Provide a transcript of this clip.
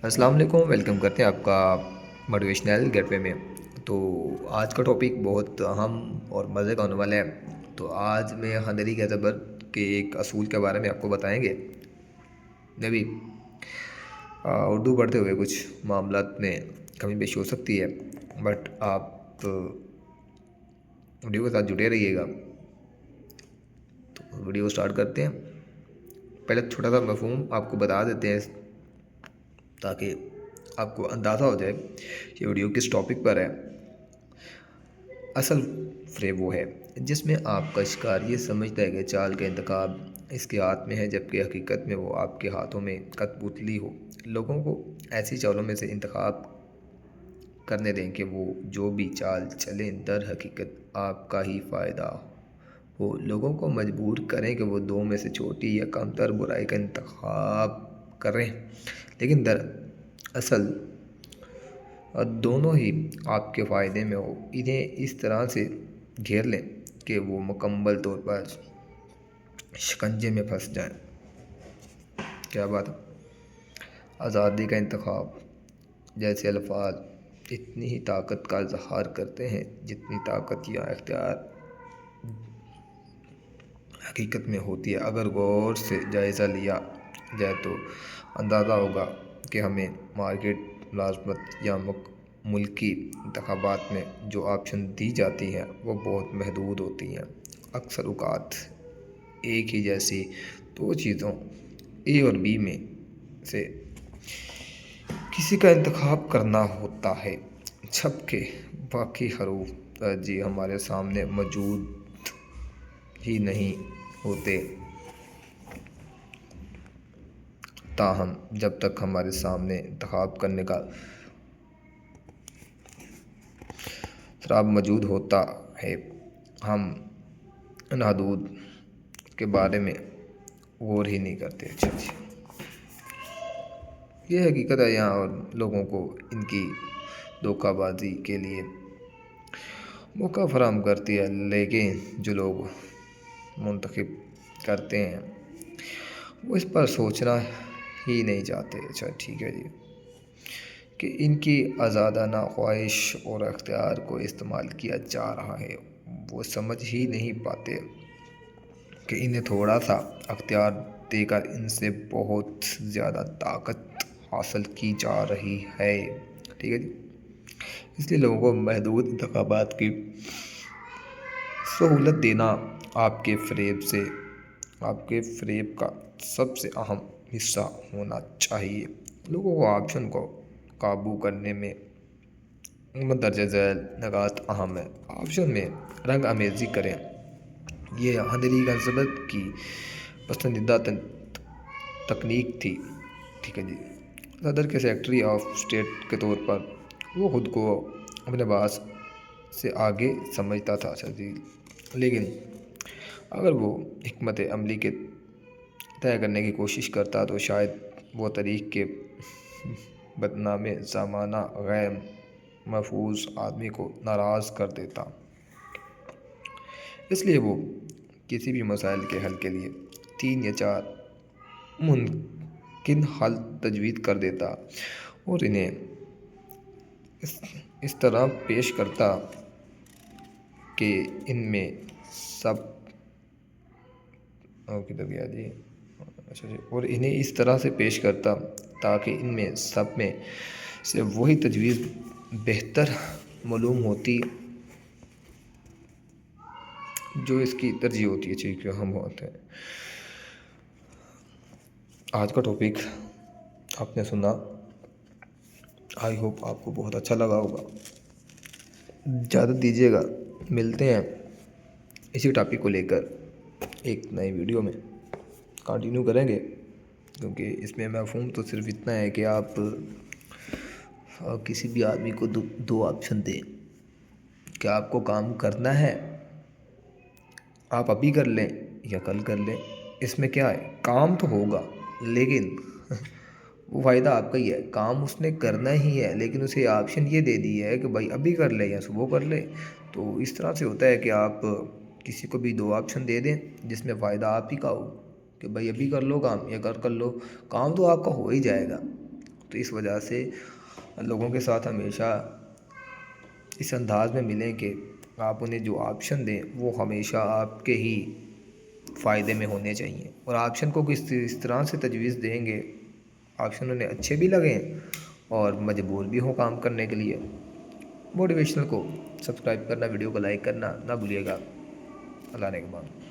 अस्सलाम वालेकुम। वेलकम करते हैं आपका मोटिवेशनल गेटवे में। तो आज का टॉपिक बहुत अहम और मज़े का होने वाला है। तो आज मैं हंदरी के ज़बर के एक असूल के बारे में आपको बताएंगे। नबी उर्दू पढ़ते हुए कुछ मामलात में कमी पेशी हो सकती है, बट आप वीडियो के साथ जुड़े रहिएगा। तो वीडियो स्टार्ट करते हैं। पहले छोटा सा मफहूम आपको बता देते हैं ताकि आपको अंदाज़ा हो जाए कि वीडियो किस टॉपिक पर है। असल फ्रेब वो है जिसमें आपका शिकार ये समझता है कि चाल का इंतखाब इसके हाथ में है, जबकि हकीकत में वो आपके हाथों में कठपुतली हो। लोगों को ऐसी चालों में से इंतखाब करने दें कि वो जो भी चाल चलें दर हकीकत आपका ही फ़ायदा हो। लोगों को मजबूर करें कि वो दो में से छोटी या कमतर बुराई का इंतखाब करें, लेकिन दर असल और दोनों ही आपके फ़ायदे में हो। इन्हें इस तरह से घेर लें कि वो मुकम्मल तौर पर शिकंजे में फंस जाएं। क्या बात है। आज़ादी का इंतखाब जैसे अल्फाज इतनी ही ताकत का इजहार करते हैं जितनी ताकत या इख्तियार हकीकत में होती है। अगर गौर से जायज़ा लिया जाए तो अंदाज़ा होगा कि हमें मार्केट मुलाजमत या मुल्की इंतखाबात में जो ऑप्शन दी जाती हैं वो बहुत महदूद होती हैं। अक्सर औक़ात एक ही जैसी दो चीज़ों ए और बी में से किसी का इंतखाब करना होता है, जबकि बाकी हरूफ तरजीह हमारे सामने मौजूद ही नहीं होते। ताहम जब तक हमारे सामने इंतखाब करने का शराब मौजूद होता है, हम इन हदूद के बारे में गौर ही नहीं करते। अच्छा जी, ये हकीकत है यहाँ, और लोगों को इनकी धोखाबाजी के लिए मौका फराहम करती है। लेकिन जो लोग मुंतखब करते हैं वो इस पर सोचना ही नहीं चाहते। अच्छा ठीक है जी, कि इनकी आज़ादाना ख्वाहिश और अख्तियार को इस्तेमाल किया जा रहा है। वो समझ ही नहीं पाते कि इन्हें थोड़ा सा अख्तियार देकर इनसे बहुत ज़्यादा ताकत हासिल की जा रही है। ठीक है जी, इसलिए लोगों को महदूद इंतखाबात की सहूलत देना आपके फ़रेब का सबसे अहम हिस्सा होना चाहिए। लोगों को ऑप्शन को काबू करने में मंदरजा झैल निगात अहम है। ऑप्शन में रंग आमेज़ी करें। ये हंदरी एलिज़ाबेथ की पसंदीदा तकनीक थी। ठीक है जी, सदर के सेक्रेटरी ऑफ स्टेट के तौर पर वो ख़ुद को अपने बास से आगे समझता था। अच्छा जी, लेकिन अगर वो हिकमत अमली के तय करने की कोशिश करता तो शायद वो तरीक़ के बदनामे ज़माना गैर महफूज आदमी को नाराज़ कर देता। इसलिए वो किसी भी मसाइल के हल के लिए 3 या 4 मुमकिन हल तजवीज़ कर देता और इन्हें इस तरह पेश करता कि इनमें सब किधर गया जी। अच्छा जी, और इन्हें इस तरह से पेश करता ताकि इनमें सब में से वही तजवीज़ बेहतर मालूम होती जो इसकी तरजीह होती है। ठीक है, हम होते हैं। आज का टॉपिक आपने सुना, आई होप आपको बहुत अच्छा लगा होगा। ज़्यादा दीजिएगा, मिलते हैं इसी टॉपिक को लेकर एक नई वीडियो में, कंटिन्यू करेंगे, क्योंकि इसमें मफ़हूम तो सिर्फ इतना है कि आप किसी भी आदमी को दो ऑप्शन दें कि आपको काम करना है, आप अभी कर लें या कल कर लें। इसमें क्या है, काम तो होगा लेकिन वो फ़ायदा आपका ही है। काम उसने करना ही है, लेकिन उसे ऑप्शन ये दे दी है कि भाई अभी कर ले या सुबह कर ले। तो इस तरह से होता है कि आप किसी को भी दो ऑप्शन दे दें जिसमें फ़ायदा आप ही का हो, कि भाई अभी कर लो काम या कर लो। काम तो आपका हो ही जाएगा, تو اس وجہ سے لوگوں کے ساتھ ہمیشہ اس انداز میں ملیں کہ آپ انہیں جو آپشن دیں وہ ہمیشہ آپ کے ہی فائدے میں ہونے چاہیے، اور آپشن کو اس طرح سے تجویز دیں گے آپشن انہیں اچھے بھی لگیں اور مجبور بھی ہوں کام کرنے کے لیے۔ موٹیویشنل کو سبسکرائب کرنا، ویڈیو کو لائک کرنا نہ بھولیے گا۔ اللہ نے